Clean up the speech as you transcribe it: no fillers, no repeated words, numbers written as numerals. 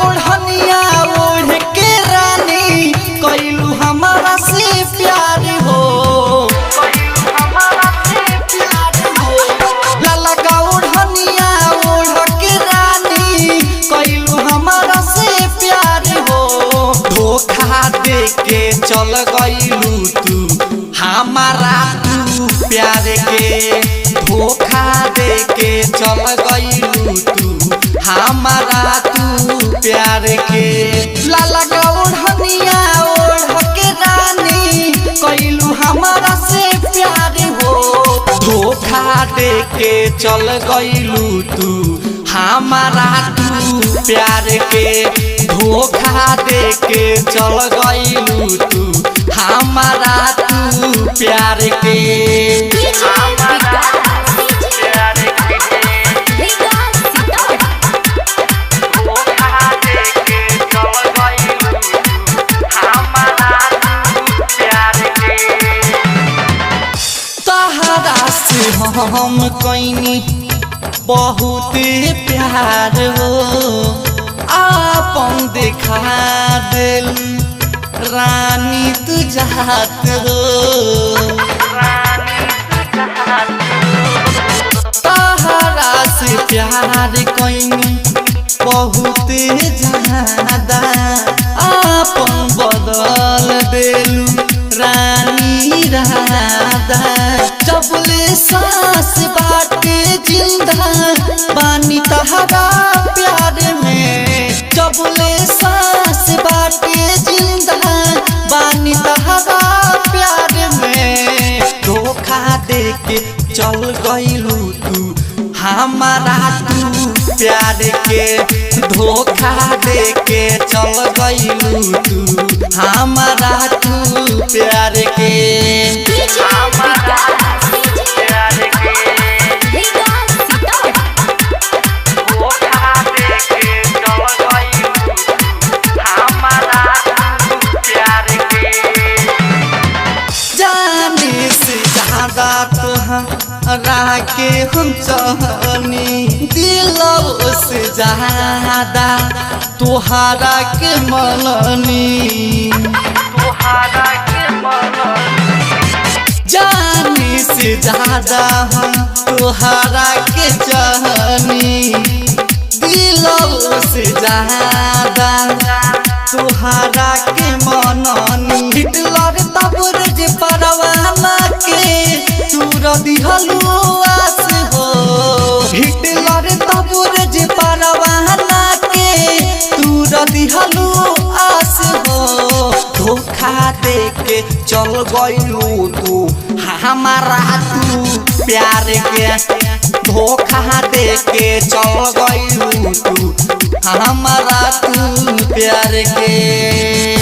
ओढ़निया ओढ़ के रानी कइलू हमारा से प्यार हो लाला का ओढ़निया ओढ़ के रानी कइलू हमारा से प्यार हो धोखा दे के चल गइलू तू हमारा तू प्यार के धोखा दे के चल गइलू तू हमारा तू प्यार के लाला का ओढ़निया ओढ़ के रानी कइलू हमारा से प्यार हो धोखा दे के चल गइलू तू हमारा तू प्यार के धोखा दे के चल गइलू तू हमारा तू प्यार के हम कइनी बहुत प्यार हो आपन देखा दिल रानी तू जात हो तहरा से प्यार कइनी बहुत ज्यादा आपन बदल दिलू रानी राधा जबले सांस बाटे जिंदा बानी तहरा प्यार में जबले सांस बाटे जिंदा बानी तहरा प्यार में धोखा दे के चल गइलू तू हमारा तू प्यार के धोखा दे के चल गइलू तू हमारा तू प्यार के जाने से ज्यादा तोहरा के हम चाहनी दिलों से ज्यादा तोहरा के मननी जाने से ज्यादा हम तोहरा के चाहनी दिलों से ज्यादा तोहरा के मननी हिटलर तबरज परवाना के तूर दिहलू आस हो हिटलर तबरज परवाना के तूर दिहलू आस हो धोखा दे के चल गइलू तू हमारा तू प्यार के धोखा दे के चल गइलू तू हमारा तू प्यार के।